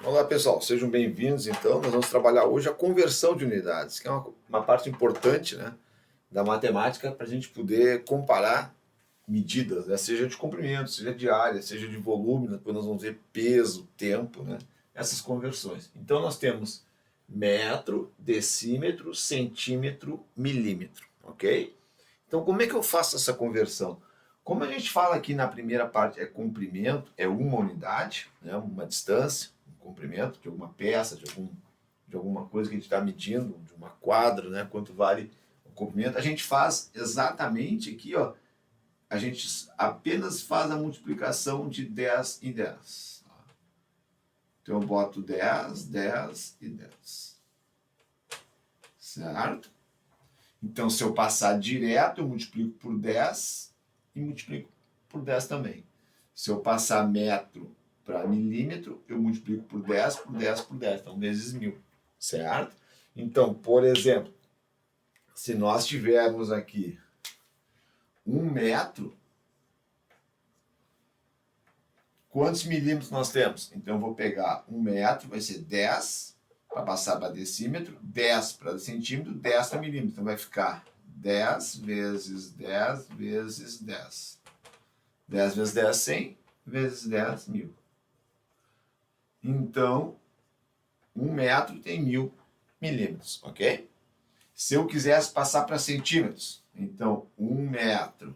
Olá pessoal, sejam bem-vindos. Então, nós vamos trabalhar hoje a conversão de unidades, que é uma parte importante, né, da matemática para a gente poder comparar medidas, né, seja de comprimento, seja de área, seja de volume, depois nós vamos ver peso, tempo, né, essas conversões. Então, nós temos metro, decímetro, centímetro, milímetro, ok? Então, como é que eu faço essa conversão? Como a gente fala aqui na primeira parte, é comprimento, é uma unidade, né, uma distância, um comprimento de alguma peça, de alguma coisa que a gente está medindo, de uma quadra, né, quanto vale o comprimento, a gente faz exatamente aqui, ó, a gente apenas faz a multiplicação de 10 em 10. Então eu boto 10, 10 e 10. Certo? Então, se eu passar direto, eu multiplico por 10 e multiplico por 10 também. Se eu passar metro para milímetro, eu multiplico por 10, por 10, por 10. Então, vezes 1000. Certo? Então, por exemplo, se nós tivermos aqui 1 metro, quantos milímetros nós temos? Então, eu vou pegar 1 metro, vai ser 10 para passar para decímetro, 10 para centímetro, 10 para milímetro. Então, vai ficar 10 vezes 10 vezes 10. 10 vezes 10, 100, vezes 10, 1000. Então, 1 metro tem 1000 milímetros, ok? Se eu quisesse passar para centímetros, então 1 metro,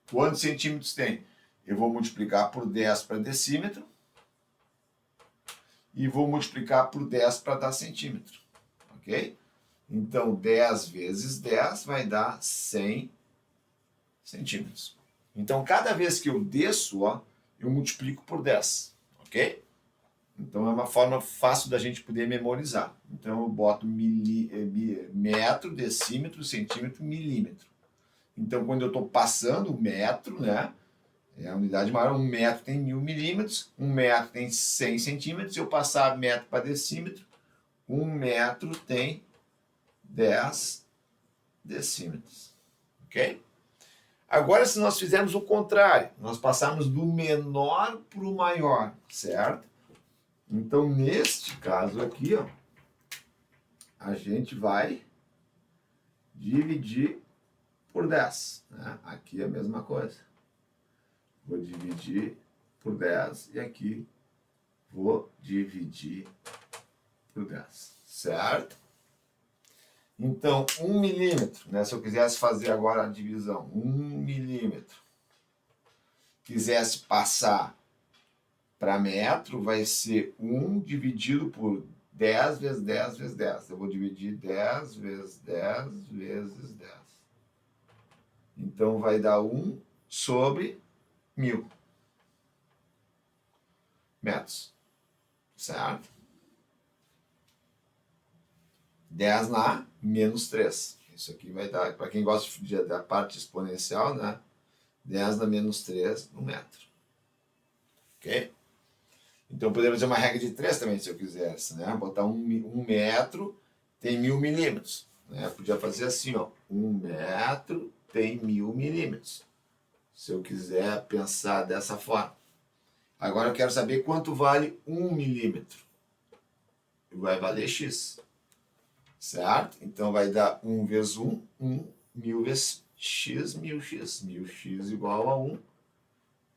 quantos centímetros tem? Eu vou multiplicar por 10 para decímetro e vou multiplicar por 10 para dar centímetro, ok? Então, 10 vezes 10 vai dar 100 centímetros. Então, cada vez que eu desço, ó, eu multiplico por 10, ok? Então, é uma forma fácil da gente poder memorizar. Então, eu boto metro, decímetro, centímetro, milímetro. Então, quando eu estou passando o metro, né, é a unidade maior, 1 metro tem 1000 milímetros, 1 metro tem 100 centímetros, se eu passar metro para decímetro, 1 metro tem 10 decímetros, ok? Agora, se nós fizermos o contrário, nós passarmos do menor para o maior, certo? Então, neste caso aqui, ó, a gente vai dividir por 10. Né? Aqui é a mesma coisa. Vou dividir por 10 e aqui vou dividir por 10. Certo? Então, 1 milímetro, né? Se eu quisesse fazer agora a divisão, 1 milímetro, quisesse passar para metro, vai ser 1 dividido por 10 vezes 10 vezes 10. Eu vou dividir 10 vezes 10 vezes 10. Então, vai dar 1 sobre 1000 metros. Certo? 10 lá, menos 3. Isso aqui vai dar, para quem gosta da parte exponencial, né? 10 na menos 3 no metro. Ok? Então, poderia fazer uma regra de 3 também, se eu quisesse, né? Botar 1 metro tem 1000 milímetros. Né? Podia fazer assim, ó. 1 metro tem 1000 milímetros. Se eu quiser pensar dessa forma. Agora eu quero saber quanto vale 1 milímetro. Vai valer x. Certo? Então vai dar 1 vezes 1, 1. 1000 vezes x, 1000x. 1000x igual a 1.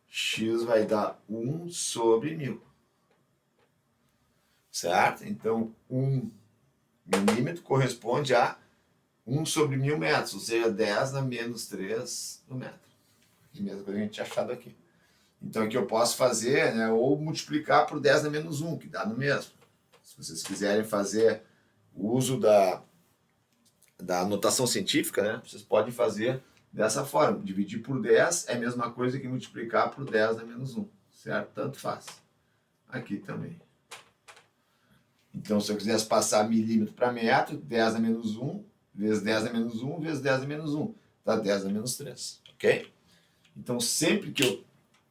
X vai dar 1 sobre 1000. Certo? Então, 1 milímetro corresponde a 1 sobre 1000 metros, ou seja, 10 na menos 3 no metro. A mesma coisa que a gente tinha achado aqui. Então, aqui eu posso fazer, né, ou multiplicar por 10 na menos 1, que dá no mesmo. Se vocês quiserem fazer o uso da notação científica, né, vocês podem fazer dessa forma. Dividir por 10 é a mesma coisa que multiplicar por 10 na menos 1. Certo? Tanto faz. Aqui também. Então, se eu quisesse passar milímetro para metro, 10 a menos 1, vezes 10 a menos 1, vezes 10 a menos 1. Dá 10 a menos 3, ok? Então, sempre que eu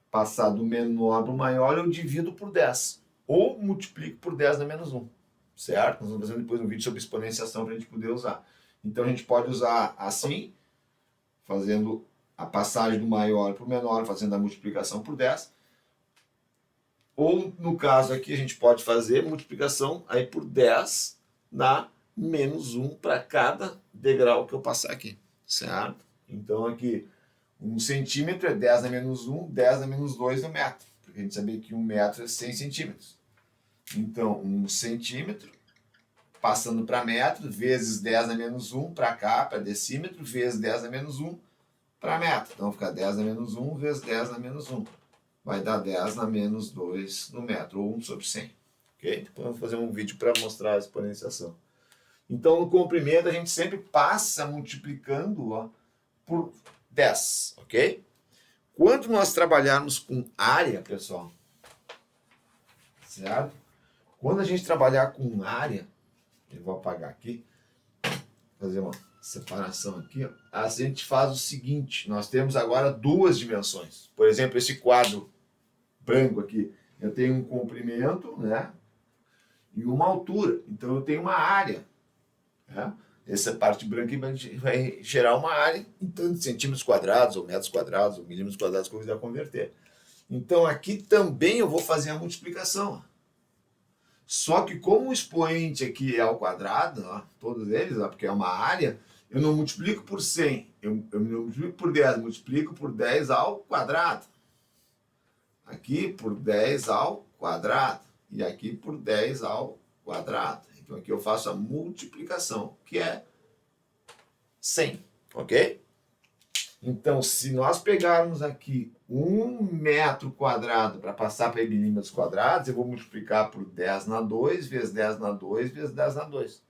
passar do menor para o maior, eu divido por 10. Ou multiplico por 10 a menos 1, certo? Nós vamos fazer depois um vídeo sobre exponenciação para a gente poder usar. Então, a gente pode usar assim, fazendo a passagem do maior para o menor, fazendo a multiplicação por 10. Ou, no caso aqui, a gente pode fazer multiplicação aí por 10 na menos 1 para cada degrau que eu passar aqui, certo? Então, aqui, 1 centímetro é 10 na menos 1, 10 na menos 2 no metro. Porque a gente sabia que 1 metro é 100 centímetros. Então, 1 centímetro, passando para metro, vezes 10 na menos 1 para cá, para decímetro, vezes 10 na menos 1 para metro. Então, fica 10 na menos 1 vezes 10 na menos 1. Vai dar 10 na menos 2 no metro, ou 1 sobre 100. Ok? Depois eu vou fazer um vídeo para mostrar a exponenciação. Então, no comprimento, a gente sempre passa multiplicando ó, por 10, ok? Quando nós trabalharmos com área, pessoal, certo? Quando a gente trabalhar com área, eu vou apagar aqui, fazer uma separação aqui, ó, a gente faz o seguinte, nós temos agora duas dimensões. Por exemplo, esse quadro branco aqui, eu tenho um comprimento, né? E uma altura. Então eu tenho uma área. Né? Essa parte branca vai gerar uma área em tantos centímetros quadrados, ou metros quadrados, ou milímetros quadrados que eu quiser converter. Então aqui também eu vou fazer a multiplicação. Só que como o expoente aqui é ao quadrado, ó, todos eles, ó, porque é uma área, eu não multiplico por 100, eu não multiplico por 10, multiplico por 10 ao quadrado. Aqui por 10 ao quadrado. E aqui por 10 ao quadrado. Então aqui eu faço a multiplicação, que é 100, ok? Então, se nós pegarmos aqui 1 metro quadrado para passar para milímetros quadrados, eu vou multiplicar por 10 na 2, vezes 10 na 2, vezes 10 na 2.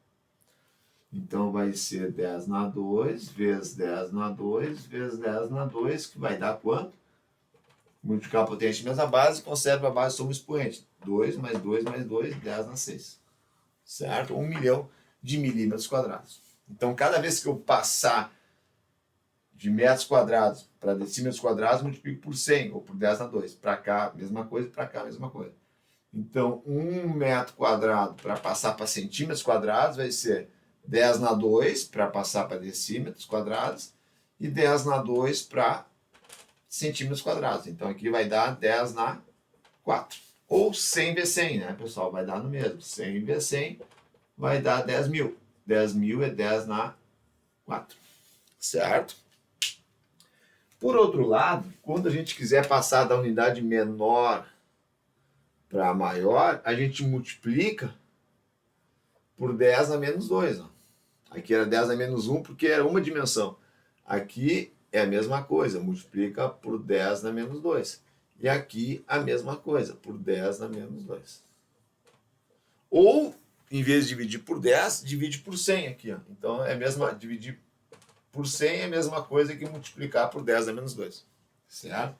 Então vai ser 10 na 2, vezes 10 na 2, vezes 10 na 2, que vai dar quanto? Multiplicar a potência menos a base, conserva a base como expoente. 2 mais 2 mais 2, 10 na 6. Certo? 1 milhão de milímetros quadrados. Então, cada vez que eu passar de metros quadrados para decímetros quadrados, multiplico por 100, ou por 10 na 2. Para cá, mesma coisa, para cá, mesma coisa. Então, 1 metro quadrado para passar para centímetros quadrados vai ser 10 na 2 para passar para decímetros quadrados e 10 na 2 para centímetros quadrados. Então, aqui vai dar 10 na 4. Ou 100 vezes 100, né, pessoal? Vai dar no mesmo. 100 vezes 100 vai dar 10 mil. 10 mil é 10 na 4. Certo? Por outro lado, quando a gente quiser passar da unidade menor para maior, a gente multiplica por 10 na menos 2. Ó. Aqui era 10 na menos 1 porque era uma dimensão. Aqui é a mesma coisa, multiplica por 10 na menos 2. E aqui a mesma coisa, por 10 na menos 2. Ou, em vez de dividir por 10, divide por 100 aqui. Ó. Então, é a mesma, dividir por 100 é a mesma coisa que multiplicar por 10 na menos 2. Certo?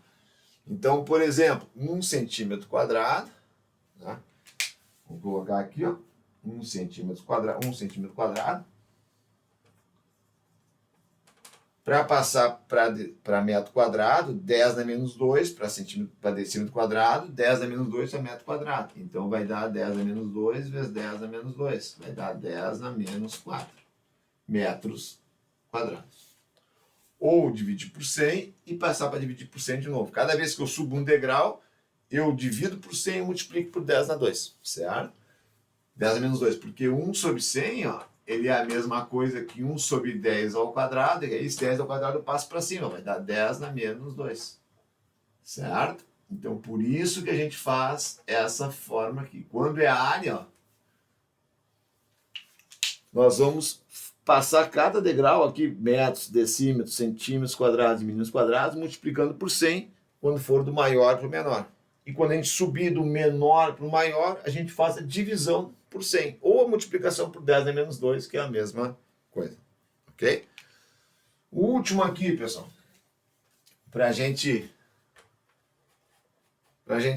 Então, por exemplo, 1 centímetro quadrado, né? Vou colocar aqui, ó, 1 centímetro quadrado, para passar para metro quadrado, 10 na menos 2 para decímetro quadrado, 10 na menos 2 para metro quadrado. Então vai dar 10 na menos 2 vezes 10 na menos 2. Vai dar 10 na menos 4 metros quadrados. Ou dividir por 100 e passar para dividir por 100 de novo. Cada vez que eu subo um degrau, eu divido por 100 e multiplico por 10 na 2. Certo? 10 na menos 2, porque 1 sobre 100, ó, ele é a mesma coisa que 1 sobre 10 ao quadrado, e aí esse 10 ao quadrado eu passo para cima, vai dar 10 na menos 2. Certo? Então, por isso que a gente faz essa forma aqui. Quando é a área, ó, nós vamos passar cada degrau aqui, metros, decímetros, centímetros quadrados e milímetros quadrados, multiplicando por 100, quando for do maior para o menor. E quando a gente subir do menor para o maior, a gente faz a divisão por 100, ou a multiplicação por 10 na menos 2, que é a mesma coisa. Ok? O último aqui, pessoal, para a gente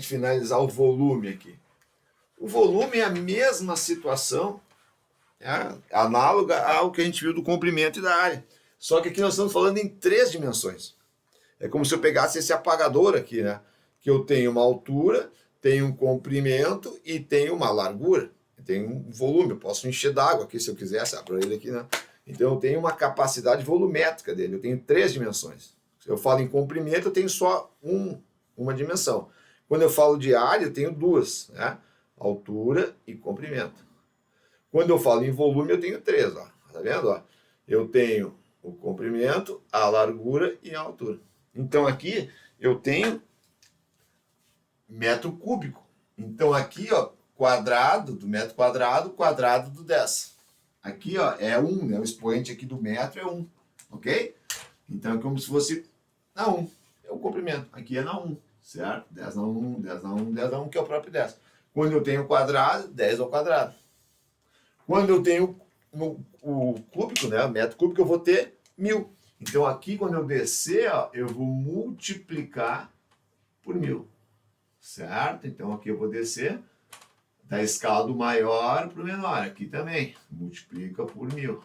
finalizar o volume aqui. O volume é a mesma situação, análoga ao que a gente viu do comprimento e da área. Só que aqui nós estamos falando em 3 dimensões. É como se eu pegasse esse apagador aqui, né? Que eu tenho uma altura, tenho um comprimento e tenho uma largura. Tem um volume, eu posso encher d'água aqui se eu quisesse, abro ele aqui, né? Então eu tenho uma capacidade volumétrica dele, eu tenho 3 dimensões. Se eu falo em comprimento, eu tenho só uma dimensão. Quando eu falo de área, eu tenho duas, né? Altura e comprimento. Quando eu falo em volume, eu tenho três, ó. Tá vendo? Ó? Eu tenho o comprimento, a largura e a altura. Então aqui eu tenho metro cúbico. Então aqui, ó, quadrado do metro quadrado, quadrado do 10. Aqui, ó, é 1, né? O expoente aqui do metro é 1, ok? Então é como se fosse na 1, é o comprimento. Aqui é na 1, certo? 10 na 1, 10 na 1, 10 na 1, que é o próprio 10. Quando eu tenho quadrado, 10 ao quadrado. Quando eu tenho o cúbico, né, o metro cúbico, eu vou ter 1000. Então aqui, quando eu descer, ó, eu vou multiplicar por 1000, certo? Então aqui eu vou descer da escala do maior para o menor. Aqui também multiplica por 1000.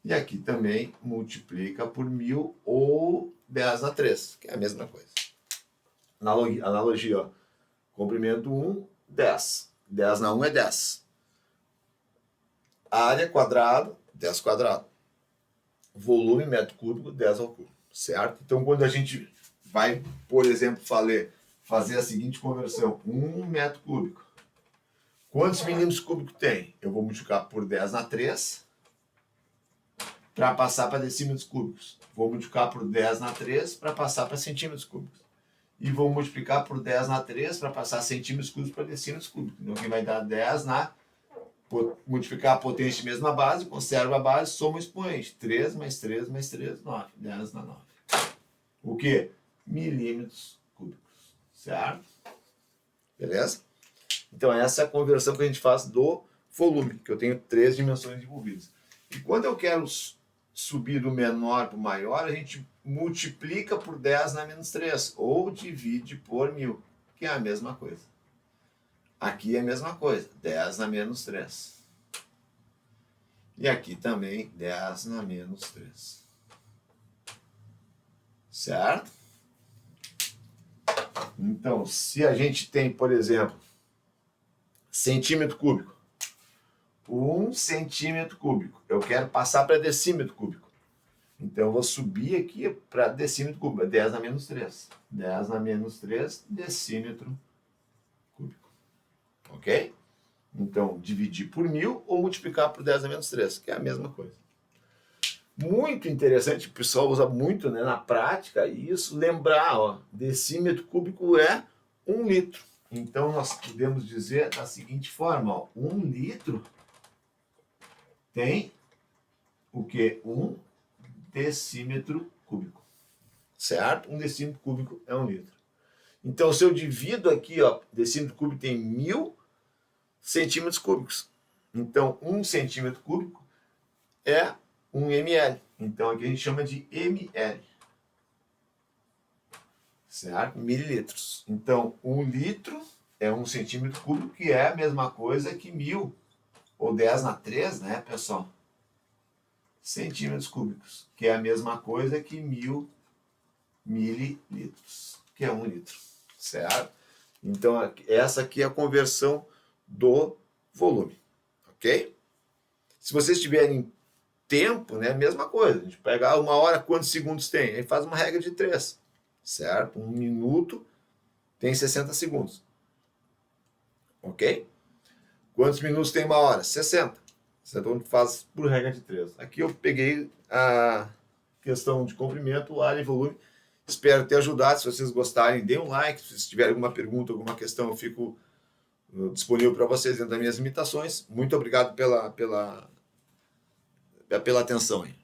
E aqui também multiplica por 1000 ou 10 na 3, que é a mesma coisa. Analogia, ó. Comprimento 1, 10. 10 na 1 é 10. Área quadrado, 10 quadrado. Volume metro cúbico, 10 ao cubo, certo? Então, quando a gente vai, por exemplo, fazer a seguinte conversão, 1 metro cúbico. Quantos milímetros cúbicos tem? Eu vou multiplicar por 10 na 3 para passar para decímetros cúbicos. Vou multiplicar por 10 na 3 para passar para centímetros cúbicos. E vou multiplicar por 10 na 3 para passar centímetros cúbicos para decímetros cúbicos. Então, aqui vai dar 10 na... Multiplicar a potência de mesma base, conserva a base, soma o expoente. 3 mais 3 mais 3, 9. 10 na 9. O quê? Milímetros cúbicos. Certo? Beleza? Então, essa é a conversão que a gente faz do volume, que eu tenho 3 dimensões envolvidas. E quando eu quero subir do menor para o maior, a gente multiplica por 10 na menos 3, ou divide por 1000, que é a mesma coisa. Aqui é a mesma coisa, 10 na menos 3. E aqui também 10 na menos 3. Certo? Então, se a gente tem, por exemplo, centímetro cúbico, 1 centímetro cúbico, eu quero passar para decímetro cúbico. Então, eu vou subir aqui para decímetro cúbico, 10 na menos 3. 10 na menos 3, decímetro cúbico. Ok? Então, dividir por 1000 ou multiplicar por 10 a menos 3, que é a mesma coisa. Muito interessante, o pessoal usa muito, né, na prática isso, lembrar, ó, decímetro cúbico é 1 litro. Então, nós podemos dizer da seguinte forma, ó, 1 litro tem o quê? 1 decímetro cúbico. Certo? 1 decímetro cúbico é 1 litro. Então, se eu divido aqui, ó, decímetro cúbico tem 1000 centímetros cúbicos. Então, 1 centímetro cúbico é 1 ml. Então, aqui a gente chama de ml. Certo? Mililitros. Então, 1 litro é 1 centímetro cúbico, que é a mesma coisa que 1000, ou 10 na 3, né, pessoal? Centímetros cúbicos, que é a mesma coisa que 1000 mililitros, que é 1 litro. Certo? Então, essa aqui é a conversão do volume, ok? Se vocês tiverem tempo, né, mesma coisa, a gente pega 1 hora, quantos segundos tem? Aí faz uma regra de 3, certo? 1 minuto tem 60 segundos, ok? Quantos minutos tem 1 hora? 60. Então faz por regra de 3. Aqui eu peguei a questão de comprimento, área e volume. Espero ter ajudado. Se vocês gostarem, dê um like. Se tiverem alguma pergunta, alguma questão, eu fico disponível para vocês dentro das minhas limitações. Muito obrigado pela atenção aí.